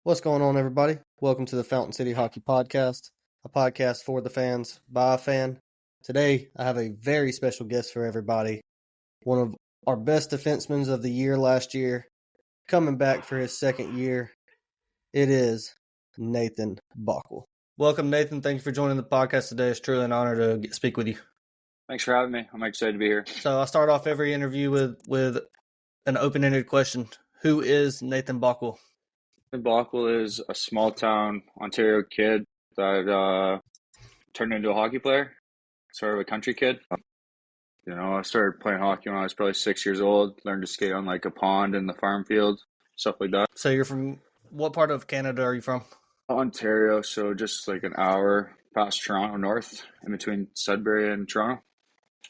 What's going on, everybody? Welcome to the Fountain City Hockey Podcast, a podcast for the fans by a fan. Today, I have a very special guest for everybody. One of our best defensemen of the year last year, coming back for his second year. It is Nathan Balkwill. Welcome, Nathan. Thank you for joining the podcast today. It's truly an honor to speak with you. Thanks for having me. I'm excited to be here. So I start off every interview with an open-ended question. Who is Nathan Balkwill? Balkwill is a small town Ontario kid that turned into a hockey player, sort of a country kid. I started playing hockey when I was probably 6 years old, learned to skate on like a pond in the farm field, stuff like that. So you're from what part of Canada are you from? Ontario, so just like an hour past Toronto north, in between Sudbury and Toronto.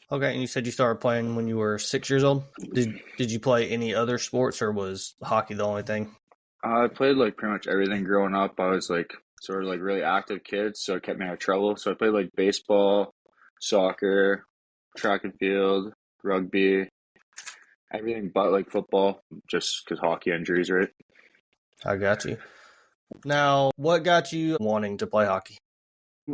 Okay, and you said you started playing when you were 6 years old. Did you play any other sports, or was hockey the only thing? I played like pretty much everything growing up. I was like sort of like really active kid, so it kept me out of trouble. So I played like baseball, soccer, track and field, rugby, everything but like football, just because hockey injuries, right? I got you. Now, what got you wanting to play hockey?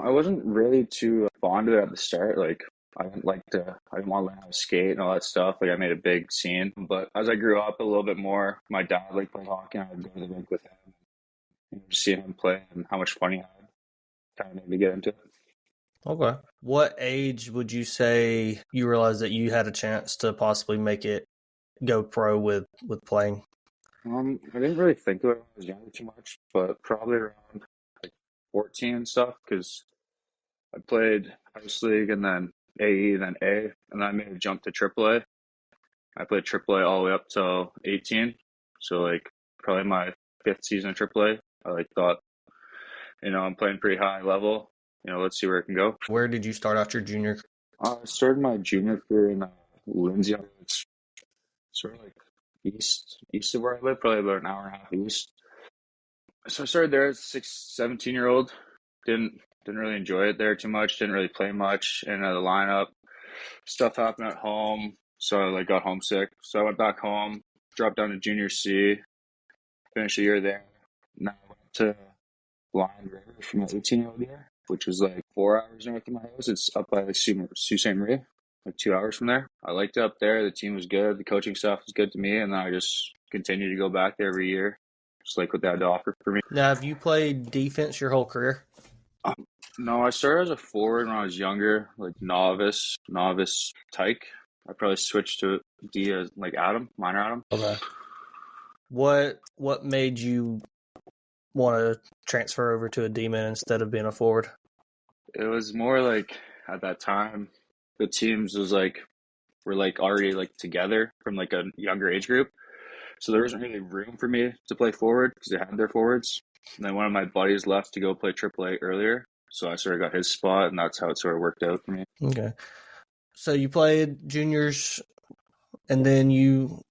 I wasn't really too fond of it at the start. Like I didn't want to learn how to skate and all that stuff. Like I made a big scene. But as I grew up a little bit more, my dad like played hockey and I would go to the rink with him. Just seeing him play and how much fun he had kind of made me get into it. Okay. What age would you say you realized that you had a chance to possibly make it go pro with playing? I didn't really think of it when I was younger too much, but probably around like 14 and stuff, because I played house league and then AE, then A, and then I made a jump to AAA. I played AAA all the way up till 18, so like probably my fifth season of AAA. I like thought, I'm playing pretty high level. Let's see where it can go. Where did you start out your junior? I started my junior career in Lindsay. It's sort of like east of where I live, probably about an hour and a half east. So I started there as a 17-year-old. Didn't really enjoy it there too much. Didn't really play much in the lineup. Stuff happened at home, so I got homesick. So I went back home, dropped down to junior C, finished a year there. Now I went to Lion River for my 18-year-old year, which was like 4 hours north of my house. It's up by like Sault Ste. Marie, like 2 hours from there. I liked it up there. The team was good. The coaching staff was good to me, and then I just continued to go back there every year, just like what they had to offer for me. Now, have you played defense your whole career? No, I started as a forward when I was younger, like novice tyke. I probably switched to D as like minor Adam. Okay. What made you want to transfer over to a D-man instead of being a forward? It was more like at that time, the teams were like already like together from like a younger age group. So there wasn't really room for me to play forward because they had their forwards. And then one of my buddies left to go play AAA earlier. So I sort of got his spot, and that's how it sort of worked out for me. Okay. So you played juniors, and then you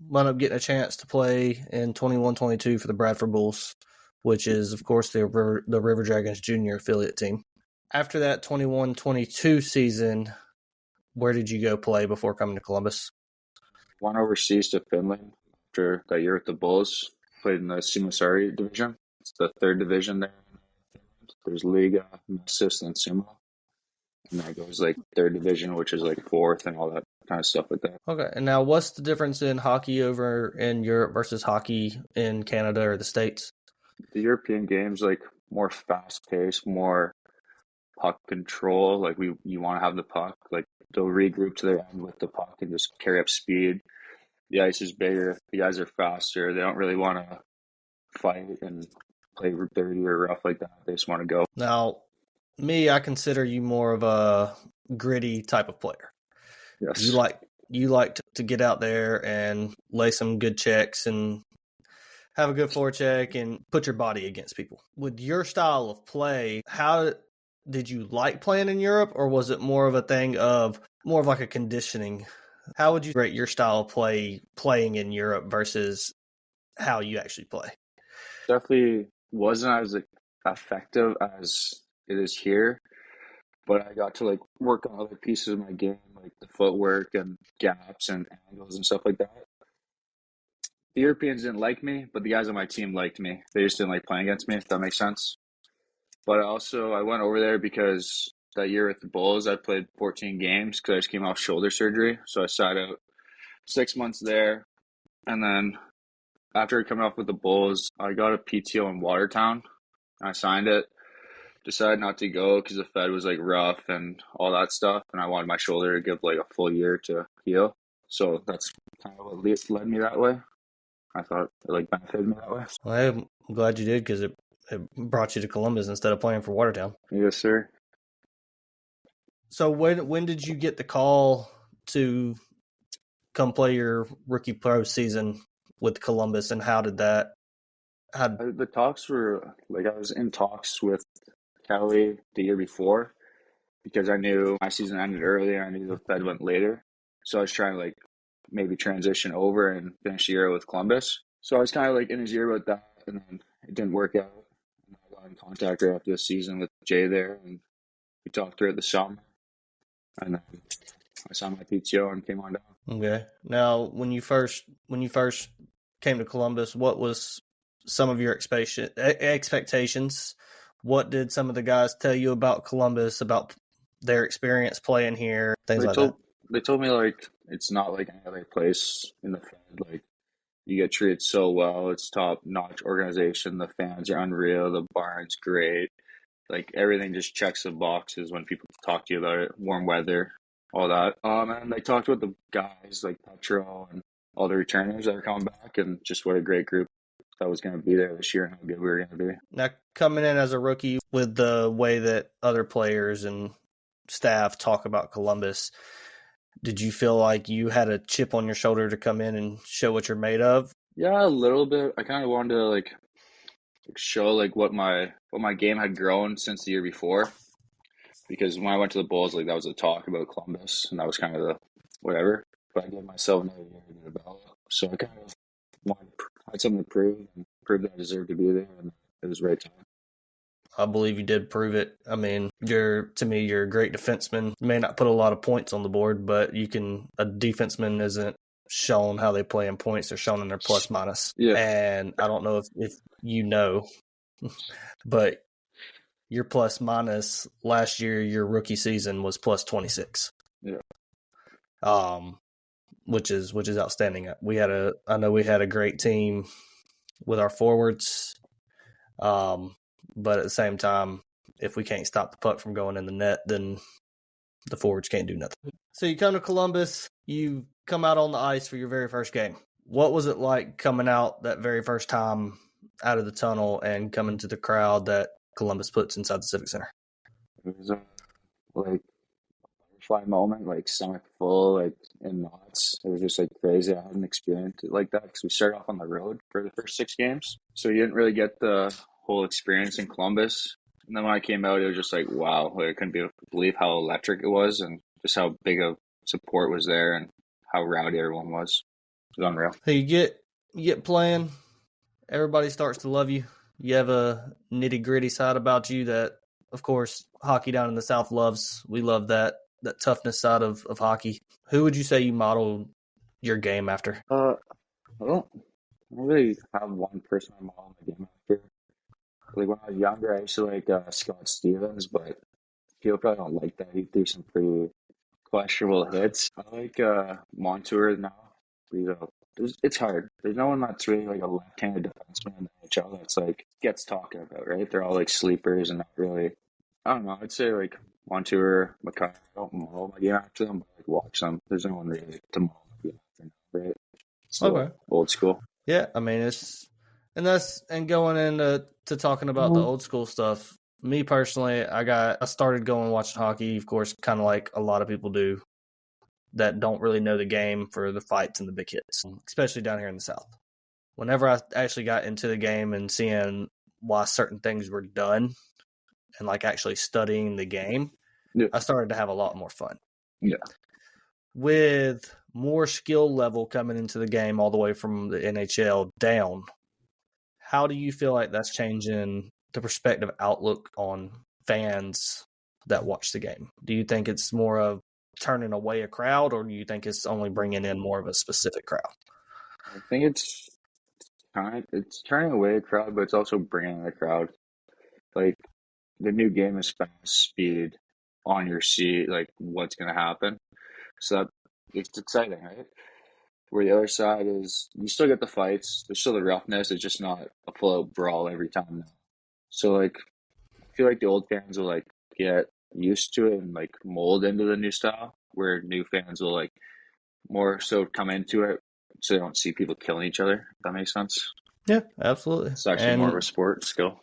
wound up getting a chance to play in 21-22 for the Bradford Bulls, which is, of course, the River Dragons junior affiliate team. After that 21-22 season, where did you go play before coming to Columbus? Went overseas to Finland after that year with the Bulls. Played in the Sumusari division. It's the third division there. There's Liga, Messis, and Sumo. And that goes like third division, which is like fourth and all that kind of stuff like that. Okay. And now what's the difference in hockey over in Europe versus hockey in Canada or the States? The European game's like more fast-paced, more puck control. Like you want to have the puck. Like they'll regroup to their end with the puck and just carry up speed. The ice is bigger. The guys are faster. They don't really want to fight and play dirty or rough like that. They just want to go. Now, I consider you more of a gritty type of player. Yes. You like to get out there and lay some good checks and have a good forecheck and put your body against people. With your style of play, how did you like playing in Europe, or was it more of a thing of more of like a conditioning? How would you rate your style of playing in Europe versus how you actually play? Definitely wasn't as effective as it is here, but I got to like work on other pieces of my game, like the footwork and gaps and angles and stuff like that. the Europeans didn't like me, but the guys on my team liked me. They just didn't like playing against me, if that makes sense. But also, I went over there because that year with the Bulls, I played 14 games because I just came off shoulder surgery. So I sat out 6 months there. And then after coming off with the Bulls, I got a PTO in Watertown. I signed it. Decided not to go because the Fed was like rough and all that stuff. And I wanted my shoulder to give like a full year to heal. So that's kind of what led me that way. I thought it like benefited me that way. Well, I'm glad you did because it brought you to Columbus instead of playing for Watertown. Yes, sir. So when did you get the call to come play your rookie pro season with Columbus, and how did that? The talks were like I was in talks with Kelly the year before because I knew my season ended early and I knew the Fed went later. So I was trying to like maybe transition over and finish the year with Columbus. So I was kind of like in his ear about that, and then it didn't work out. And I got in contact right after the season with Jay there, and we talked throughout the summer. And then I signed my PTO and came on down. Okay. Now, when you first came to Columbus, what was some of your expectations? What did some of the guys tell you about Columbus, about their experience playing here, things like that? They told me like it's not like any other place in the Fed. Like you get treated so well. It's top notch organization. The fans are unreal. The barn's great. Like everything just checks the boxes when people talk to you about it. Warm weather, all that. And they talked about the guys like Petro and all the returners that are coming back, and just what a great group that was going to be there this year and how good we were going to be. Now, coming in as a rookie, with the way that other players and staff talk about Columbus, did you feel like you had a chip on your shoulder to come in and show what you're made of? Yeah, a little bit. I kind of wanted to like show like what my game had grown since the year before, because when I went to the Bulls, like that was a talk about Columbus, and that was kind of the whatever. But I gave myself another year to develop, so I kind of had something to prove and prove that I deserved to be there, and it was the right time. I believe you did prove it. I mean, you're a great defenseman. You may not put a lot of points on the board, but a defenseman isn't shown how they play in points. They're shown in their plus minus. Yeah. And I don't know if you know, but your plus minus last year, your rookie season was plus 26. Yeah. Which is outstanding. I know we had a great team with our forwards. But at the same time, if we can't stop the puck from going in the net, then the forwards can't do nothing. So you come to Columbus, you come out on the ice for your very first game. What was it like coming out that very first time out of the tunnel and coming to the crowd that Columbus puts inside the Civic Center? It was like butterfly moment, like stomach full, like in knots. It was just like crazy. I hadn't experienced it like that because we started off on the road for the first 6 games, so you didn't really get the whole experience in Columbus. And then when I came out, it was just like, wow, like I couldn't believe how electric it was and just how big of support was there and how rowdy everyone was. It was unreal. So you get playing, everybody starts to love you. You have a nitty gritty side about you that, of course, hockey down in the South loves. We love that toughness side of hockey. Who would you say you modeled your game after? I don't really have one person I model my game after. Like when I was younger, I used to like Scott Stevens, but people probably don't like that. He threw some pretty questionable hits. I like Montour now. It's hard. There's no one that's really like a left-handed defenseman in the NHL that's like gets talked about, right? They're all like sleepers and not really. I don't know. I'd say like Montour, Mackay. I don't model my game after them, but like watch them. There's no one really to model my game after them, right? Still Okay. old school. Yeah, I mean and going into talking about the old school stuff. Me personally, I started going watching hockey, of course, kind of like a lot of people do that don't really know the game, for the fights and the big hits, especially down here in the South. Whenever I actually got into the game and seeing why certain things were done and like actually studying the game, Yeah. I started to have a lot more fun. Yeah. With more skill level coming into the game all the way from the NHL down, how do you feel like that's changing the perspective outlook on fans that watch the game? Do you think it's more of turning away a crowd, or do you think it's only bringing in more of a specific crowd? I think it's it's turning away a crowd, but it's also bringing a crowd. Like the new game is fast, speed, on your seat, like what's gonna happen. So that, it's exciting, right? Where the other side is, you still get the fights. There's still the roughness. It's just not a full out brawl every time now. So like, I feel like the old fans will like get used to it and like mold into the new style, where new fans will like more so come into it so they don't see people killing each other. If that makes sense. Yeah, absolutely. It's actually more of a And sport skill.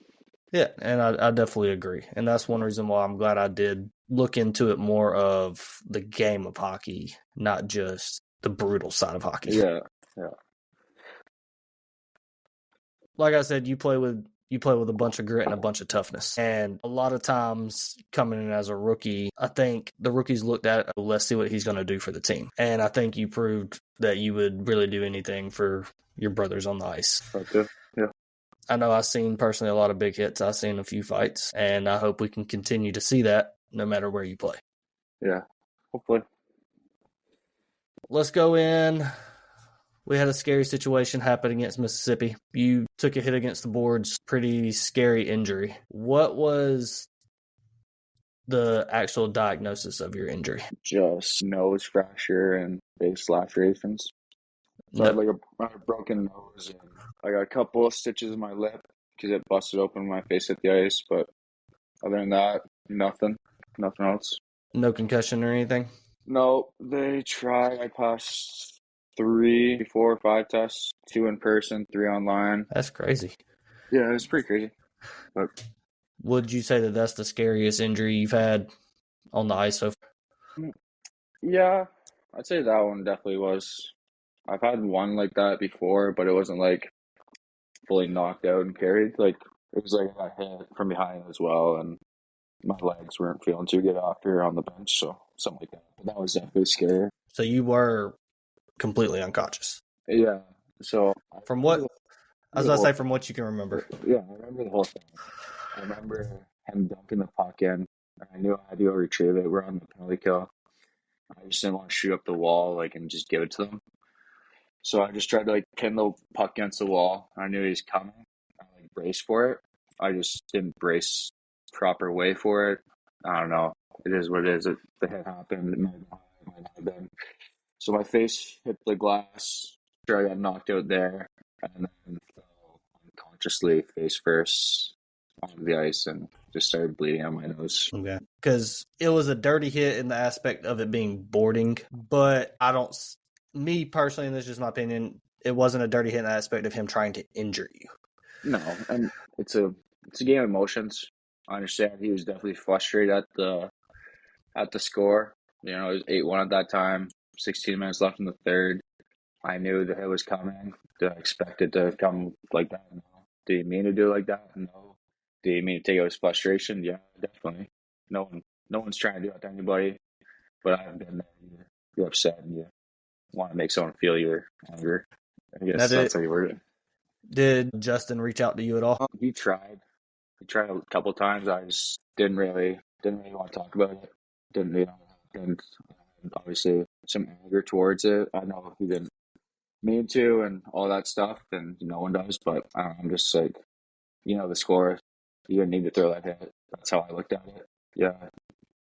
yeah, and I definitely agree. And that's one reason why I'm glad I did look into it more of the game of hockey, not just the brutal side of hockey. Yeah, yeah. Like I said, you play with a bunch of grit and a bunch of toughness. And a lot of times coming in as a rookie, I think the rookies looked at, let's see what he's going to do for the team. And I think you proved that you would really do anything for your brothers on the ice. Okay. Yeah. I know I've seen personally a lot of big hits. I've seen a few fights, and I hope we can continue to see that no matter where you play. Yeah. Hopefully. Let's go in. We had a scary situation happen against Mississippi. You took a hit against the boards, pretty scary injury. What was the actual diagnosis of your injury? Just nose fracture and face lacerations. So I had like a broken nose, and I got a couple of stitches in my lip because it busted open when my face hit the ice. But other than that, nothing else. No concussion or anything? No, they tried. I passed 3, 4, 5 tests, 2 in person, 3 online. That's crazy. Yeah, it was pretty crazy. But would you say that that's the scariest injury you've had on the ice so far? Yeah, I'd say that one definitely was. I've had one like that before, but it wasn't like fully knocked out and carried. Like it was like I got hit from behind as well, and my legs weren't feeling too good after on the bench, so something like that. But that was definitely scary. So you were completely unconscious. Yeah. So from what I was about to say, from what you can remember. Yeah, I remember the whole thing. I remember him dunking the puck in. I knew I had to go retrieve it. We're on the penalty kill. I just didn't want to shoot up the wall like and just give it to them. So I just tried to like pin the puck against the wall. I knew he was coming. I like braced for it. I just didn't brace proper way for it. I don't know. It is what it is. If the hit happened, it might not have been. So my face hit the glass. Sure, I got knocked out there, and then fell unconsciously face first onto the ice and just started bleeding out my nose. Okay. Because it was a dirty hit in the aspect of it being boarding, but me personally, and this is just my opinion, it wasn't a dirty hit in the aspect of him trying to injure you. No, and it's a game of emotions. I understand he was definitely frustrated at the score. You know, it was 8-1 at that time. 16 minutes left in the third. I knew the hit was coming. Did I expect it to come like that? No. Did he mean to do it like that? No. Did he mean to take out his frustration? Yeah, definitely. No one's trying to do that to anybody. But I've been there. You're upset and you want to make someone feel your anger. I guess that's how you word it. Did Justin reach out to you at all? He tried. He tried a couple times. I just didn't really want to talk about it. Didn't and obviously some anger towards it. I know he didn't mean to and all that stuff, and no one does. But I'm just like, the score. You didn't need to throw that hit. That's how I looked at it. Yeah,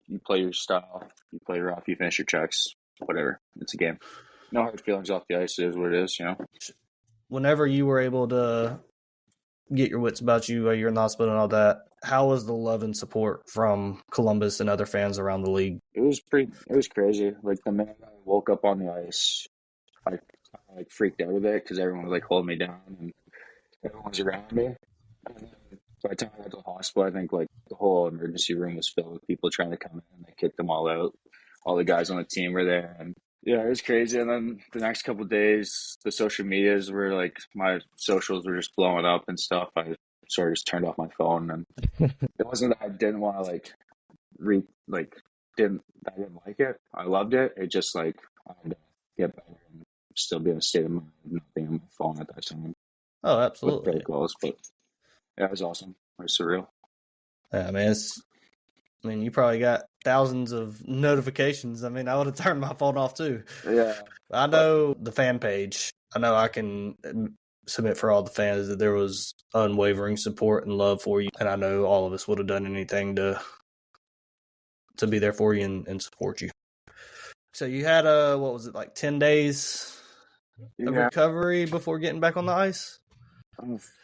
you play your style. You play rough. You finish your checks. Whatever. It's a game. No hard feelings off the ice. It is what it is. Whenever you were able to get your wits about you while you're in the hospital and all that, how was the love and support from Columbus and other fans around the league? It was crazy. Like the minute I woke up on the ice, I freaked out a bit because everyone was like holding me down and everyone was around me. And then by the time I got to the hospital, I think like the whole emergency room was filled with people trying to come in, and they kicked them all out. All the guys on the team were there, and yeah, it was crazy. And then the next couple of days, the social medias were like, my socials were just blowing up and stuff. I sort of just turned off my phone, and it wasn't that I didn't want to I didn't like it. I loved it. It just like I had to get better and still be in a state of mind, not being on my phone at that time. Oh, absolutely. Very close, but yeah, it was awesome. It was surreal. Yeah, man. You probably got thousands of notifications. I would have turned my phone off too. Yeah. I know the fan page. I know I can submit for all the fans that there was unwavering support and love for you, and I know all of us would have done anything to be there for you and support you. So you had what was it, like 10 days of recovery before getting back on the ice?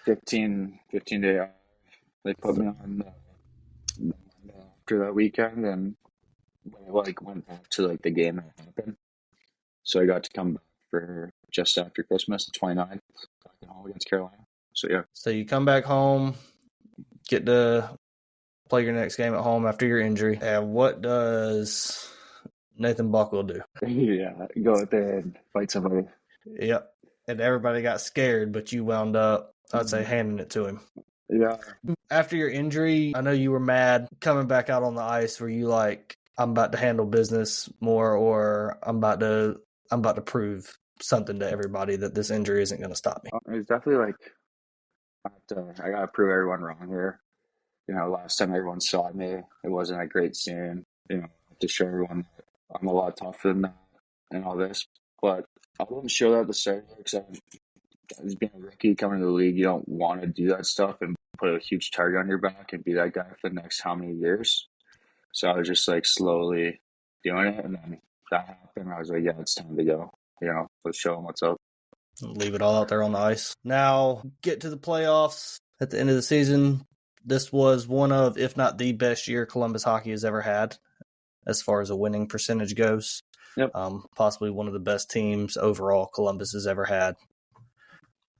15 day off. They put me on after that weekend, and I went back to the game that happened. So I got to come back for just after Christmas, the 29th, back at home against Carolina. So yeah. So you come back home, get to play your next game at home after your injury. And what does Nathan Balkwill do? Yeah, go out there and fight somebody. Yep. And everybody got scared, but you wound up, I'd say, handing it to him. Yeah. After your injury, I know you were mad coming back out on the ice. Were you like, I'm about to handle business more, or I'm about to prove something to everybody that this injury isn't going to stop me? It's definitely I got to prove everyone wrong here. Last time everyone saw me, it wasn't a great scene. To show everyone that I'm a lot tougher than that and all this. But I wouldn't show that at the start because as being a rookie coming to the league, you don't want to do that stuff and put a huge target on your back and be that guy for the next how many years. So I was just slowly doing it, and then that happened. I was like, yeah, it's time to go. Let's show them what's up. Leave it all out there on the ice. Now, get to the playoffs at the end of the season. This was one of, if not the best year Columbus hockey has ever had as far as a winning percentage goes. Yep. Possibly one of the best teams overall Columbus has ever had.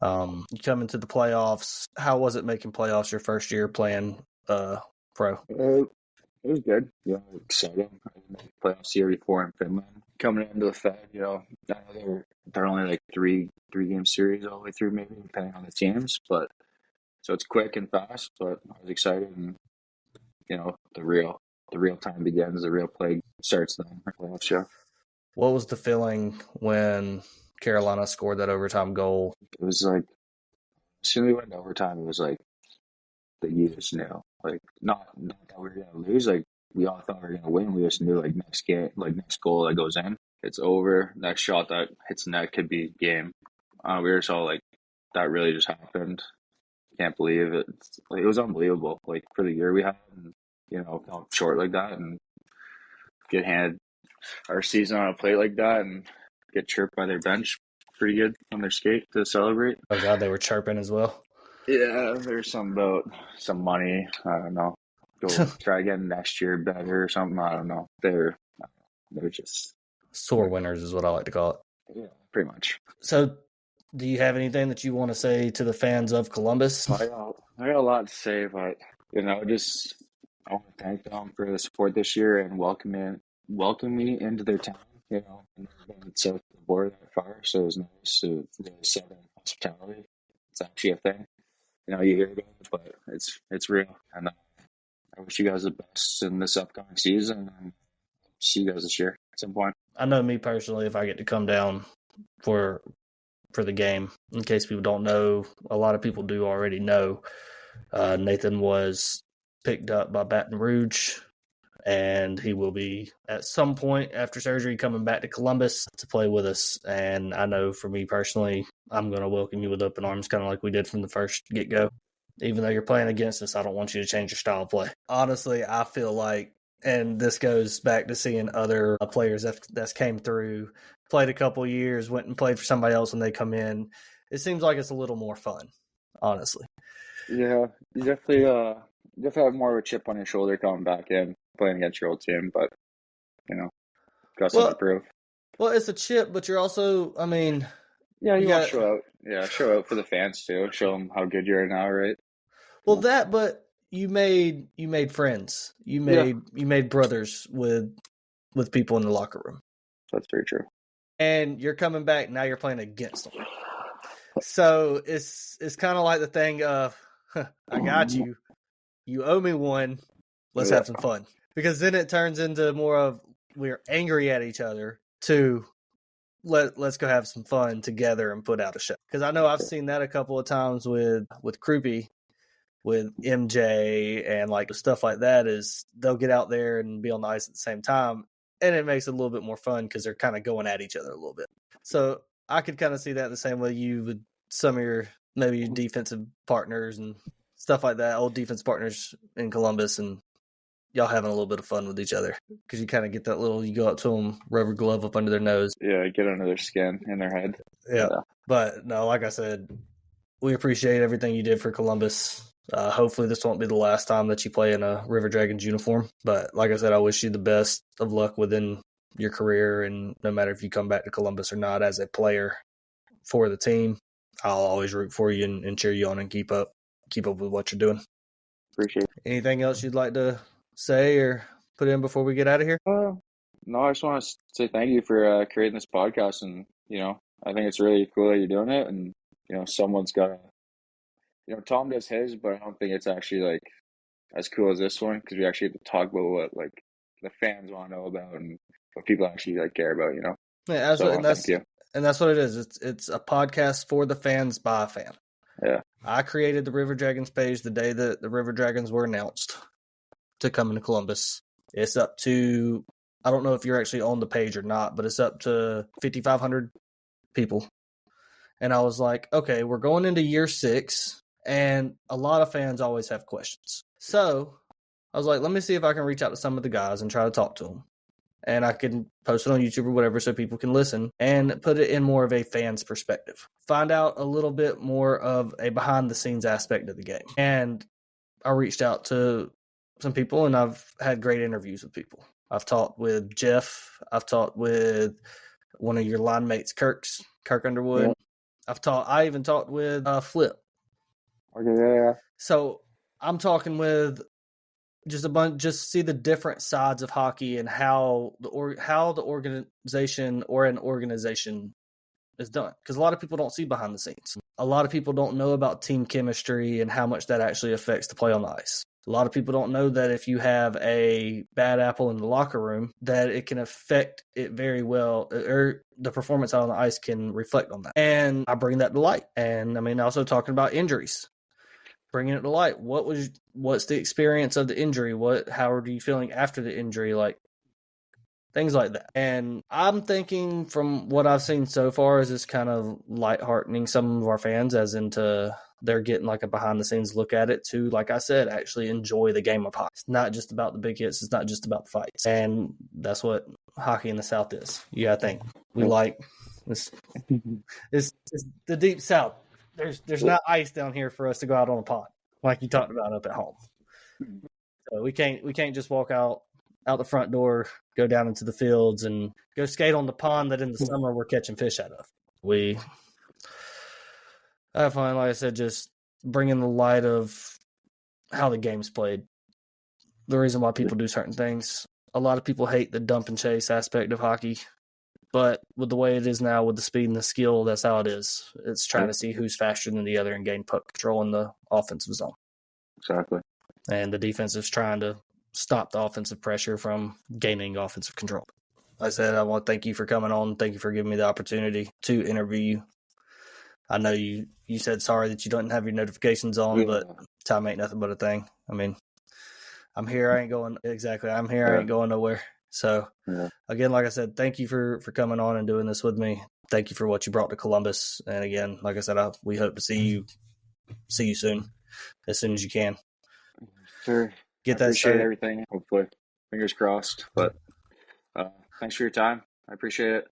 You come into the playoffs. How was it making playoffs your first year playing pro? It was good. Exciting. I didn't make playoffs the year before in Finland. Coming into the Fed, I know they're only three game series all the way through, maybe depending on the teams. But so it's quick and fast. But I was excited, and the real time begins. The real play starts then. Playoff show. What was the feeling when Carolina scored that overtime goal? It was as soon as we went to overtime, it was that you just knew. Not that we were going to lose. We all thought we were going to win. We just knew, next game, next goal that goes in, it's over. Next shot that hits net could be game. We were just all that really just happened. Can't believe it. It was unbelievable. For the year we had, and, come short like that and get handed our season on a plate like that and get chirped by their bench pretty good on their skate to celebrate. Oh, God, they were chirping as well? Yeah, there's something about some money. I don't know. Go try again next year better or something. I don't know. They're just sore winners is what I like to call it. Yeah, pretty much. So do you have anything that you want to say to the fans of Columbus? I got a lot to say, but I want to thank them for the support this year and welcome me into their town. I've never been south of the border that far, so it was nice to really set in hospitality. It's actually a thing. You hear about it, but it's real. And I wish you guys the best in this upcoming season, and see you guys this year at some point. I know me personally, if I get to come down for the game, in case people don't know, a lot of people do already know, Nathan was picked up by Baton Rouge, and he will be at some point after surgery coming back to Columbus to play with us. And I know for me personally, I'm going to welcome you with open arms, kind of like we did from the first get-go. Even though you're playing against us, I don't want you to change your style of play. Honestly, I feel like, and this goes back to seeing other players that's came through, played a couple years, went and played for somebody else when they come in. It seems like it's a little more fun, honestly. Yeah, you definitely have more of a chip on your shoulder coming back in, playing against your old team, but, got something to prove. Well, it's a chip, but you're also, yeah, you want to show out. Yeah, show out for the fans too. Show them how good you are now, right? Well, but you made friends. You made brothers with people in the locker room. That's very true. And you're coming back now. You're playing against them. So it's kind of like the thing of, I got you. You owe me one. Let's have some fun. Because then it turns into more of we're angry at each other to let's go have some fun together and put out a show. Because I know I've seen that a couple of times with Kroupy, with MJ, and stuff like that is they'll get out there and be on the ice at the same time, and it makes it a little bit more fun because they're kind of going at each other a little bit. So I could kind of see that the same way you would some of your maybe defensive partners and stuff like that, old defense partners in Columbus, and y'all having a little bit of fun with each other because you kind of get that little, you go up to them, rubber glove up under their nose. Yeah, get under their skin, in their head. Yeah. But no, like I said, we appreciate everything you did for Columbus. Hopefully this won't be the last time that you play in a River Dragons uniform. But like I said, I wish you the best of luck within your career, and no matter if you come back to Columbus or not as a player for the team, I'll always root for you and cheer you on and keep up with what you're doing. Appreciate it. Anything else you'd like to say or put in before we get out of here? No, I just want to say thank you for creating this podcast, and I think it's really cool that you're doing it, and someone's got to, Tom does his, but I don't think it's actually like as cool as this one because we actually get to talk about what like the fans want to know about and what people actually like care about. Yeah, so thank you. And that's what it is. It's a podcast for the fans by a fan. Yeah. I created the River Dragons page the day that the River Dragons were announced to come into Columbus. It's up to, I don't know if you're actually on the page or not, but it's up to 5,500 people. And I was like, okay, we're going into year 6, and a lot of fans always have questions. So I was like, let me see if I can reach out to some of the guys and try to talk to them. And I can post it on YouTube or whatever so people can listen and put it in more of a fan's perspective. Find out a little bit more of a behind-the-scenes aspect of the game. And I reached out to some people, and I've had great interviews with people. I've talked with Jeff. I've talked with one of your line mates, Kirk Underwood. Yeah. I even talked with Flip. Okay, yeah. So I'm talking with just see the different sides of hockey and how the organization or an organization is done. Because a lot of people don't see behind the scenes. A lot of people don't know about team chemistry and how much that actually affects the play on the ice. A lot of people don't know that if you have a bad apple in the locker room, that it can affect it very well, or the performance out on the ice can reflect on that. And I bring that to light. And I mean, also talking about injuries, bringing it to light. What's the experience of the injury? How are you feeling after the injury? Like things like that. And I'm thinking from what I've seen so far is it's kind of lightheartening some of our fans, as into they're getting like a behind the scenes look at it to, like I said, actually enjoy the game of hockey. It's not just about the big hits. It's not just about the fights. And that's what hockey in the South is. You gotta think. We like this. It's the deep South. There's not ice down here for us to go out on a pond like you talked about up at home. So we can't just walk out the front door, go down into the fields, and go skate on the pond that in the summer we're catching fish out of. I find, like I said, just bringing the light of how the game's played. The reason why people do certain things. A lot of people hate the dump and chase aspect of hockey, but with the way it is now, with the speed and the skill, that's how it is. It's trying to see who's faster than the other and gain puck control in the offensive zone. Exactly. And the defense is trying to stop the offensive pressure from gaining offensive control. Like I said, I want to thank you for coming on. Thank you for giving me the opportunity to interview you. I know you said sorry that you don't have your notifications on, but time ain't nothing but a thing. I mean, I'm here. I ain't going I ain't going nowhere. So again, like I said, thank you for coming on and doing this with me. Thank you for what you brought to Columbus. And again, like I said, we hope to see you soon, as soon as you can. Sure. Get that appreciate everything. Hopefully, fingers crossed. But thanks for your time. I appreciate it.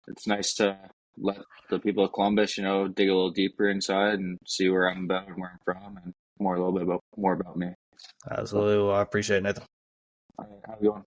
It's nice to let the people of Columbus, dig a little deeper inside and see where I'm about and where I'm from, and a little bit more about me. Absolutely. Well, I appreciate it, Nathan. All right, how you going?